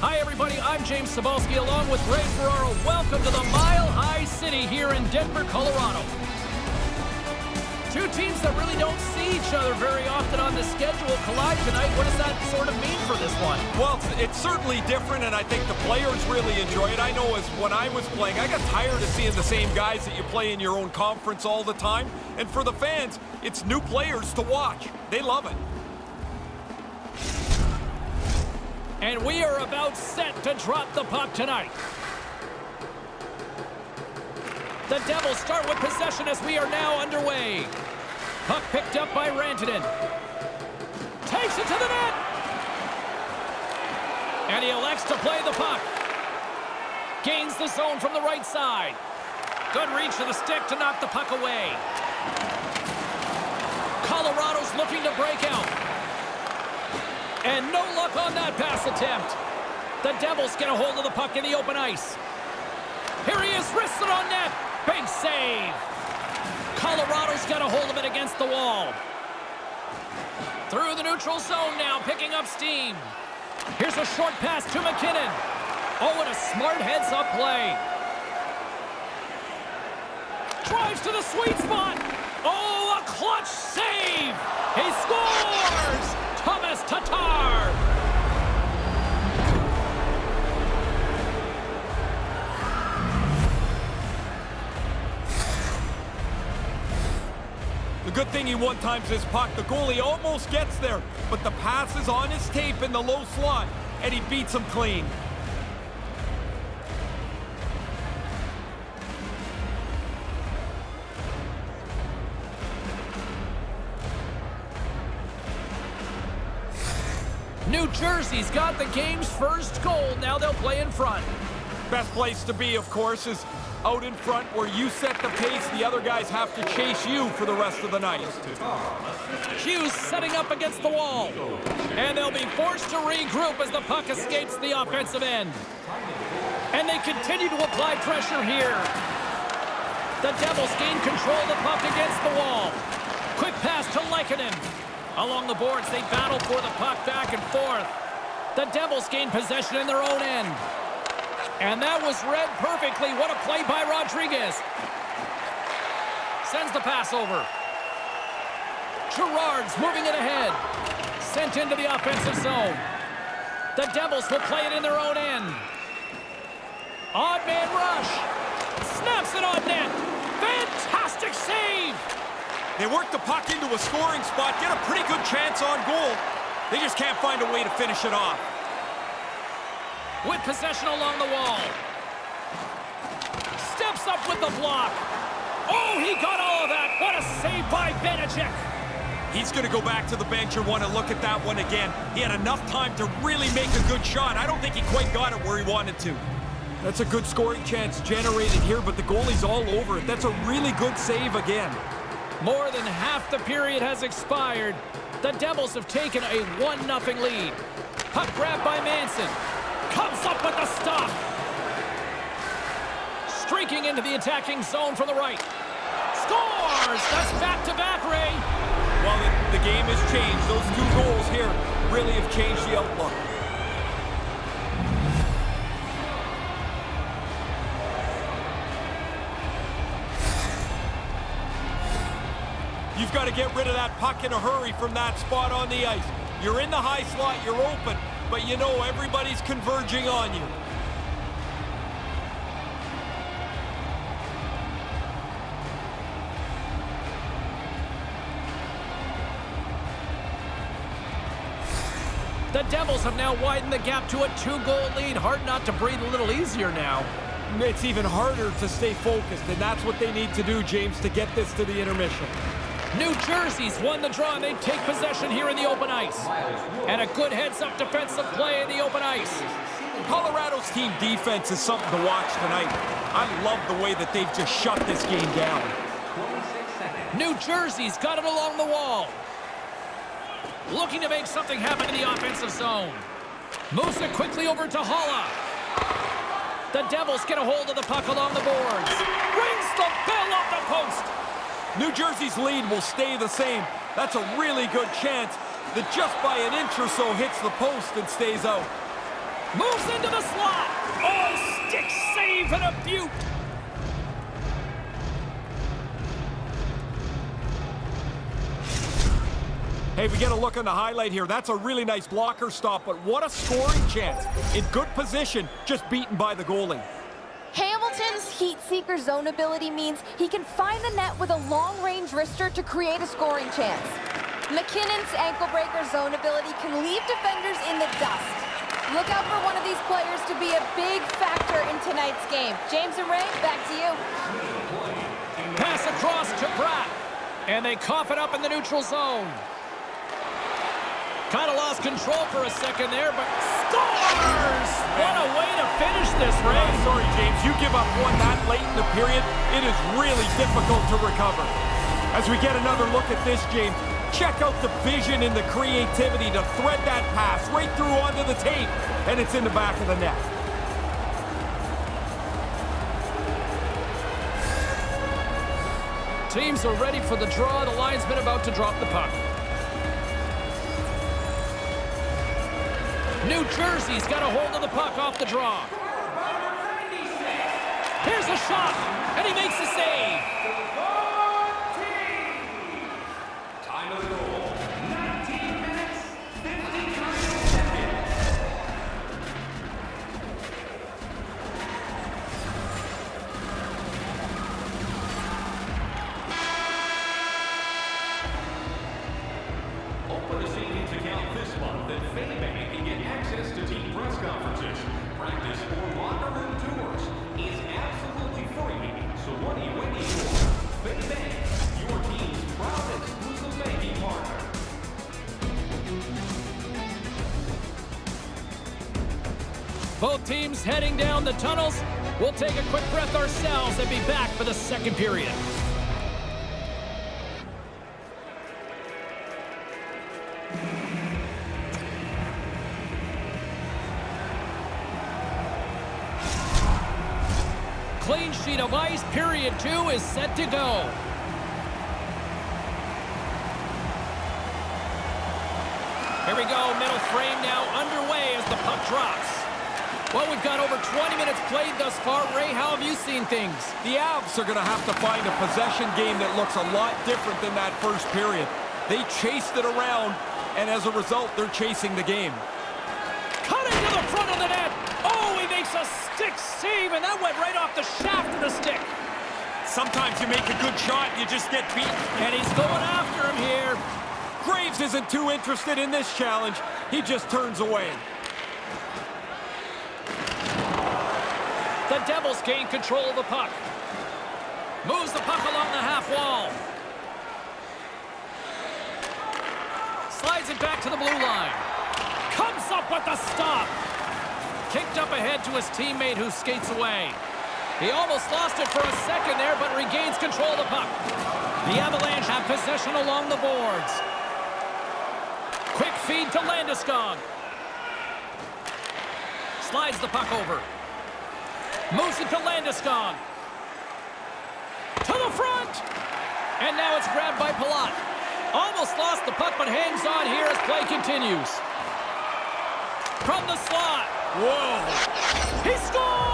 Hi, everybody. I'm James Cebulski along with Ray Ferraro. Welcome to the Mile High City here in Denver, Colorado. Two teams that really don't see each other very often on the schedule collide tonight. What does that sort of mean for this one? Well, it's certainly different, and I think the players really enjoy it. I know as when I was playing, I got tired of seeing the same guys that you play in your own conference all the time. And for the fans, it's new players to watch. They love it. And we are about set to drop the puck tonight. The Devils start with possession as we are now underway. Puck picked up by Rantanen. Takes it to the net. And he elects to play the puck. Gains the zone from the right side. Good reach to the stick to knock the puck away. Colorado's looking to break out. And no luck on that pass attempt. The Devils get a hold of the puck in the open ice. Here he is, wristed on net. Big save. Colorado's got a hold of it against the wall. Through the neutral zone now, picking up steam. Here's a short pass to McKinnon. Oh, and a smart heads-up play. Drives to the sweet spot. Oh, a clutch save. He scores! Thomas Tatar. The good thing he one-times his puck. The goalie almost gets there, but the pass is on his tape in the low slot, and he beats him clean. New Jersey's got the game's first goal. Now they'll play in front. Best place to be, of course, is out in front where you set the pace. The other guys have to chase you for the rest of the night. Hughes setting up against the wall. And they'll be forced to regroup as the puck escapes the offensive end. And they continue to apply pressure here. The Devils gain control of the puck against the wall. Quick pass to Lehkonen. Along the boards, they battle for the puck back and forth. The Devils gain possession in their own end. And that was read perfectly. What a play by Rodriguez. Sends the pass over. Girard's moving it ahead. Sent into the offensive zone. The Devils will play it in their own end. Odd man rush. Snaps it on net. Fantastic save. They work the puck into a scoring spot, get a pretty good chance on goal. They just can't find a way to finish it off. With possession along the wall. Steps up with the block. Oh, he got all of that. What a save by Benedict. He's going to go back to the bench and want to look at that one again. He had enough time to really make a good shot. I don't think he quite got it where he wanted to. That's a good scoring chance generated here, but the goalie's all over it. That's a really good save again. More than half the period has expired. The Devils have taken a 1-0 lead. Puck grabbed by Manson. Comes up with the stop. Streaking into the attacking zone from the right. Scores! That's back-to-back, Ray. Well, the game has changed. Those two goals here really have changed the outlook. You've got to get rid of that puck in a hurry from that spot on the ice. You're in the high slot, you're open, but you know everybody's converging on you. The Devils have now widened the gap to a 2-goal lead. Hard not to breathe a little easier now. It's even harder to stay focused, and that's what they need to do, James, to get this to the intermission. New Jersey's won the draw, and they take possession here in the open ice. And a good heads-up defensive play in the open ice. Colorado's team defense is something to watch tonight. I love the way that they've just shut this game down. New Jersey's got it along the wall. Looking to make something happen in the offensive zone. Moves it quickly over to Holla. The Devils get a hold of the puck along the boards. Brings the bill off the post. New Jersey's lead will stay the same. That's a really good chance that just by an inch or so hits the post and stays out. Moves into the slot. Oh, stick save and a beaut. Hey, we get a look on the highlight here. That's a really nice blocker stop, but what a scoring chance. In good position, just beaten by the goalie. Hamilton's heat-seeker zone ability means he can find the net with a long-range wrister to create a scoring chance. McKinnon's ankle-breaker zone ability can leave defenders in the dust. Look out for one of these players to be a big factor in tonight's game. James and Ray, back to you. Pass across to Pratt, and they cough it up in the neutral zone. Kind of lost control for a second there, but scores! What a way to finish this, Ray. Sorry, James. You give up one that late in the period, it is really difficult to recover. As we get another look at this, James, check out the vision and the creativity to thread that pass right through onto the tape, and it's in the back of the net. Teams are ready for the draw. The linesman about to drop the puck. New Jersey's got a hold of the puck off the draw. Here's a shot, and he makes the save. Time of the goal, 19 minutes, 59 seconds. Open a savings account this month at Faybank and get access to team press conferences, practice, or locker room tours. Is absolutely free. So what are you waiting for? Faybank, your team's proud exclusive banking partner. Both teams heading down the tunnels. We'll take a quick breath ourselves and be back for the second period. Clean sheet of ice, period 2 is set to go. Here we go, middle frame now underway as the puck drops. Well, we've got over 20 minutes played thus far. Ray, how have you seen things? The Avs are going to have to find a possession game that looks a lot different than that first period. They chased it around, and as a result, they're chasing the game. Cutting to the front of the net. Oh, he makes a stick save, and that went right off the shaft of the stick. Sometimes you make a good shot, you just get beaten. And he's going after him here. Graves isn't too interested in this challenge. He just turns away. The Devils gain control of the puck. Moves the puck along the half wall. Slides it back to the blue line. Comes up with the stop. Kicked up ahead to his teammate who skates away. He almost lost it for a second there, but regains control of the puck. The Avalanche have possession along the boards. Quick feed to Landeskog. Slides the puck over. Moves it to Landeskog. To the front! And now it's grabbed by Palat. Almost lost the puck, but hangs on here as play continues. From the slot. Whoa! He scores!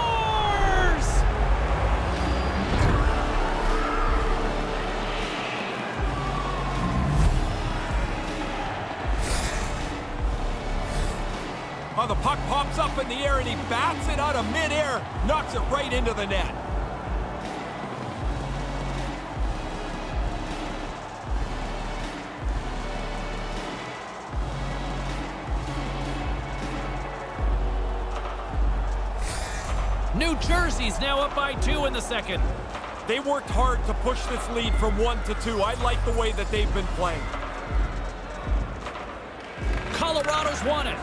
Oh, the puck pops up in the air, and he bats it out of midair, knocks it right into the net. New Jersey's now up by 2 in the second. They worked hard to push this lead from 1 to 2. I like the way that they've been playing. Colorado's won it.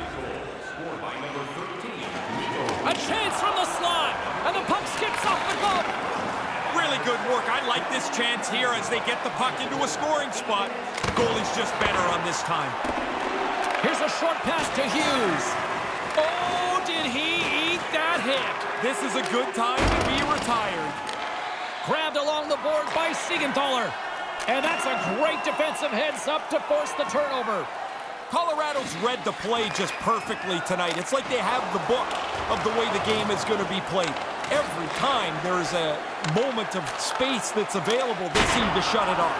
A chance from the slot, and the puck skips off the glove. Really good work. I like this chance here as they get the puck into a scoring spot. The goalie's just better on this time. Here's a short pass to Hughes. Oh, did he eat that hit? This is a good time to be retired. Grabbed along the board by Siegenthaler. And that's a great defensive heads-up to force the turnover. Colorado's read the play just perfectly tonight. It's like they have the book of the way the game is going to be played. Every time there's a moment of space that's available, they seem to shut it off.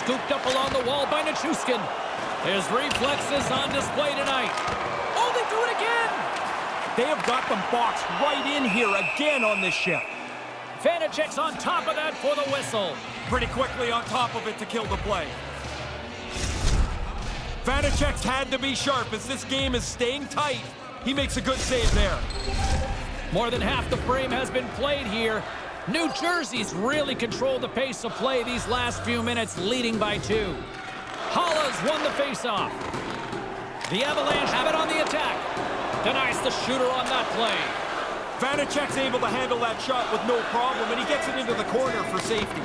Scooped up along the wall by Nichushkin. His reflexes on display tonight. Oh, they do it again! They have got them boxed right in here again on this shift. Vanacek's on top of that for the whistle. Pretty quickly on top of it to kill the play. Vanacek's had to be sharp as this game is staying tight. He makes a good save there. More than half the frame has been played here. New Jersey's really controlled the pace of play these last few minutes, leading by 2. Halla's won the faceoff. The Avalanche have it on the attack. Denies the shooter on that play. Vanacek's able to handle that shot with no problem, and he gets it into the corner for safety.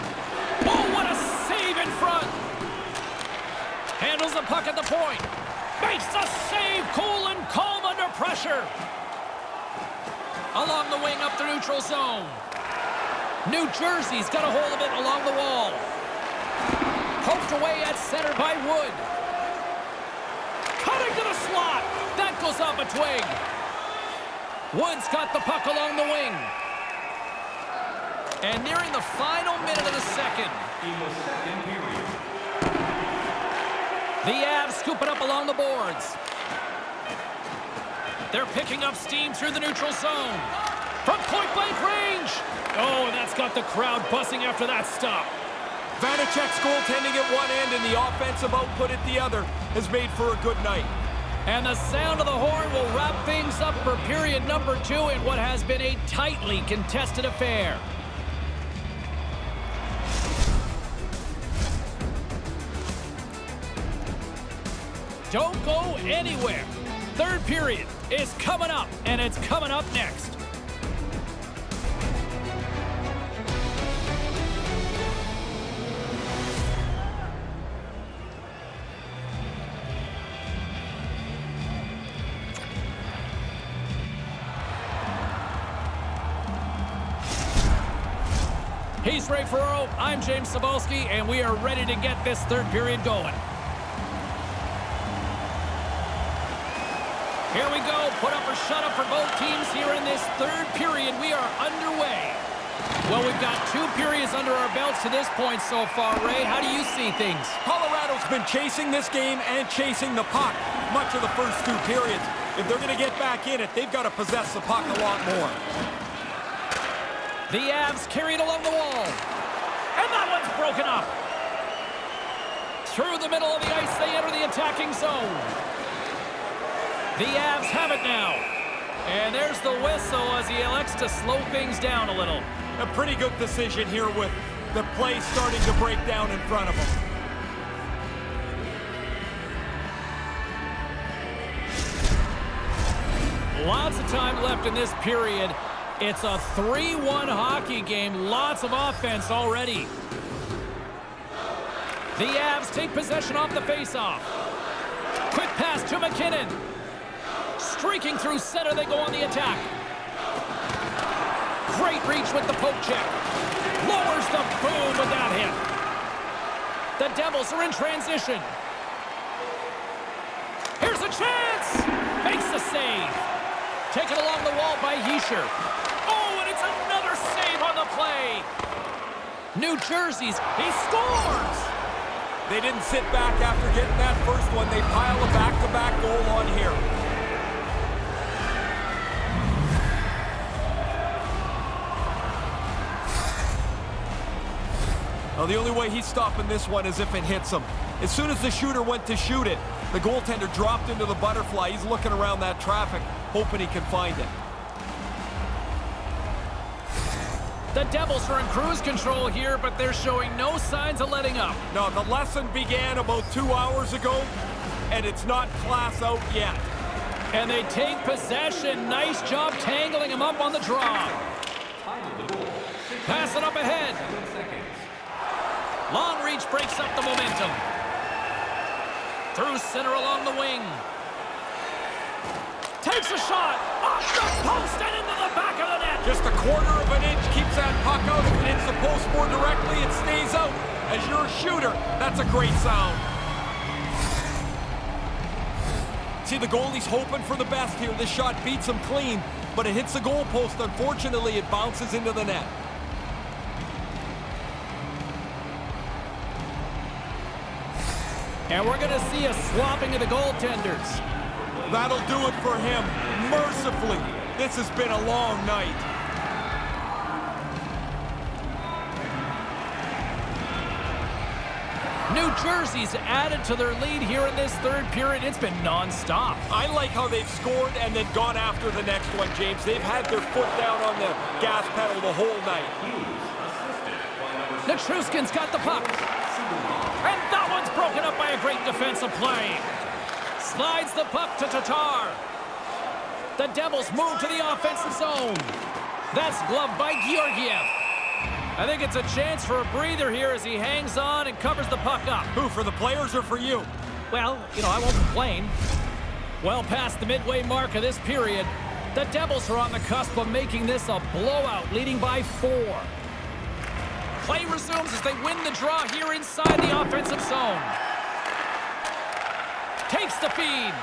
Oh, what a save in front! Handles the puck at the point. Makes the save, cool and calm under pressure. Along the wing up the neutral zone. New Jersey's got a hold of it along the wall. Poked away at center by Wood. Cutting to the slot. That goes off a twig. Wood's got the puck along the wing. And nearing the final minute of the second. In the second period. The Avs scoop it up along the boards. They're picking up steam through the neutral zone. From point-blank range. Oh, and that's got the crowd buzzing after that stop. Vanacek's goaltending at one end and the offensive output at the other has made for a good night. And the sound of the horn will wrap things up for period number 2 in what has been a tightly contested affair. Don't go anywhere. Third period is coming up, and it's coming up next. He's Ray Ferraro, I'm James Cebulski, and we are ready to get this third period going. Here we go, put up or shut up for both teams here in this third period. We are underway. Well, we've got 2 periods under our belts to this point so far. Ray, how do you see things? Colorado's been chasing this game and chasing the puck much of the first 2 periods. If they're going to get back in it, they've got to possess the puck a lot more. The Avs carried along the wall. And that one's broken up. Through the middle of the ice, they enter the attacking zone. The Avs have it now. And there's the whistle as he elects to slow things down a little. A pretty good decision here with the play starting to break down in front of him. Lots of time left in this period. It's a 3-1 hockey game. Lots of offense already. The Avs take possession off the faceoff. Quick pass to McKinnon. Streaking through center, they go on the attack. Great reach with the poke check. Lowers the boom with that hit. The Devils are in transition. Here's a chance. Makes the save. Taken along the wall by Hischier. Oh, and it's another save on the play. New Jersey's, he scores! They didn't sit back after getting that first one. They pile a back-to-back goal on here. Now, the only way he's stopping this one is if it hits him. As soon as the shooter went to shoot it, the goaltender dropped into the butterfly. He's looking around that traffic, hoping he can find it. The Devils are in cruise control here, but they're showing no signs of letting up. No, the lesson began about 2 hours ago, and it's not class out yet. And they take possession. Nice job tangling him up on the draw. Pass it up ahead. Long reach breaks up the momentum. Through center along the wing. Takes a shot. Off the post and into the back of the net. Just a quarter of an inch keeps that puck out. If it hits the post more directly, it stays out. As you're a shooter, that's a great sound. see the goalie's hoping for the best here. This shot beats him clean, but it hits the goalpost. Unfortunately, it bounces into the net. And we're going to see a swapping of the goaltenders. That'll do it for him, mercifully. This has been a long night. New Jersey's added to their lead here in this third period. It's been non-stop. I like how they've scored and then gone after the next one, James. They've had their foot down on the gas pedal the whole night. Nichushkin's got the puck. And that one's broken up by a great defensive play. Slides the puck to Tatar. The Devils move to the offensive zone. That's gloved by Georgiev. I think it's a chance for a breather here as he hangs on and covers the puck up. Who, for the players or for you? Well, I won't complain. Well past the midway mark of this period, the Devils are on the cusp of making this a blowout, leading by 4. Play resumes as they win the draw here inside the offensive zone. Takes the feed.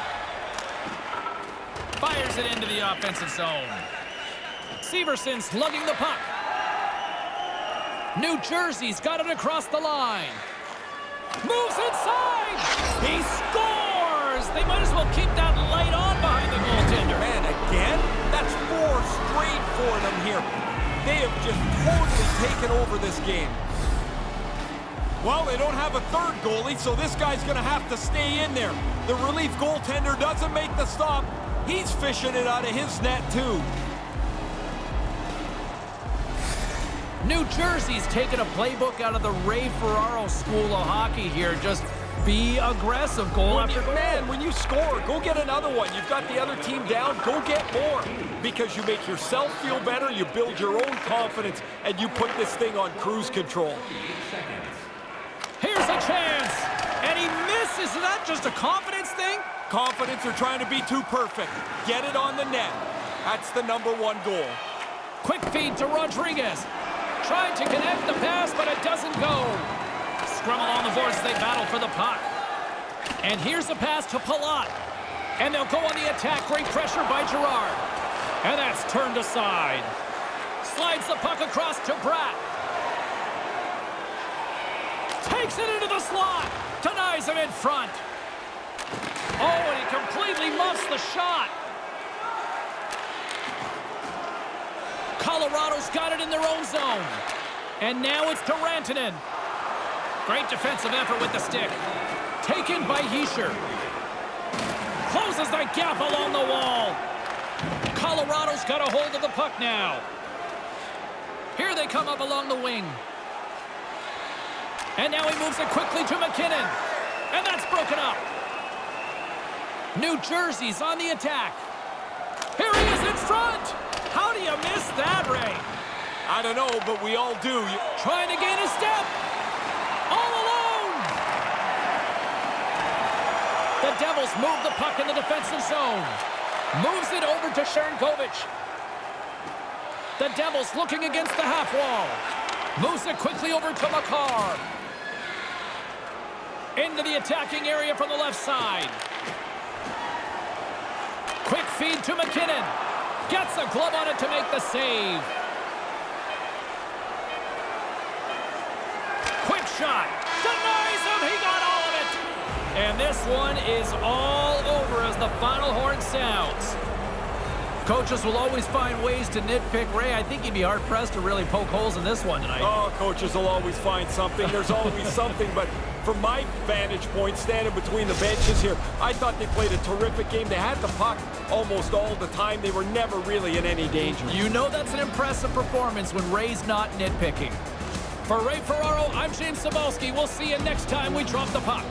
Fires it into the offensive zone. Severson's lugging the puck. New Jersey's got it across the line. Moves inside. He scores. They might as well keep that light on behind the goaltender. Man, again? That's 4 straight for them here. They have just totally taken over this game. Well, they don't have a third goalie, so this guy's going to have to stay in there. The relief goaltender doesn't make the stop. He's fishing it out of his net, too. New Jersey's taken a playbook out of the Ray Ferraro School of Hockey here. Just be aggressive, goal after goal. Man, when you score, go get another one. You've got the other team down, go get more. Because you make yourself feel better, you build your own confidence, and you put this thing on cruise control. Here's a chance, and he misses. Is that just a confidence thing? Confidence or trying to be too perfect. Get it on the net. That's the #1 goal. Quick feed to Rodriguez. Tried to connect the pass, but it doesn't go. Scrum along the boards as they battle for the puck. And here's a pass to Palat. And they'll go on the attack. Great pressure by Girard. And that's turned aside. Slides the puck across to Bratt. Takes it into the slot. Denies him in front. Oh, and he completely muffs the shot. Colorado's got it in their own zone. And now it's to Rantanen. Great defensive effort with the stick. Taken by Hischier. Closes the gap along the wall. Colorado's got a hold of the puck now. Here they come up along the wing. And now he moves it quickly to McKinnon. And that's broken up. New Jersey's on the attack. Here he is in front. How do you miss that, Ray? I don't know, but we all do. Trying to gain a step. All alone. The Devils move the puck in the defensive zone. Moves it over to Sharangovich. The Devils looking against the half wall. Moves it quickly over to Makar. Into the attacking area from the left side. Quick feed to McKinnon. Gets a glove on it to make the save. Quick shot. Denies him. He got all of it. And this one is all over as the final horn sounds. Coaches will always find ways to nitpick. Ray, I think you'd be hard-pressed to really poke holes in this one tonight. Oh, coaches will always find something. There's always something, but from my vantage point, standing between the benches here, I thought they played a terrific game. They had the puck almost all the time. They were never really in any danger. You know that's an impressive performance when Ray's not nitpicking. For Ray Ferraro, I'm James Cybulski. We'll see you next time we drop the puck.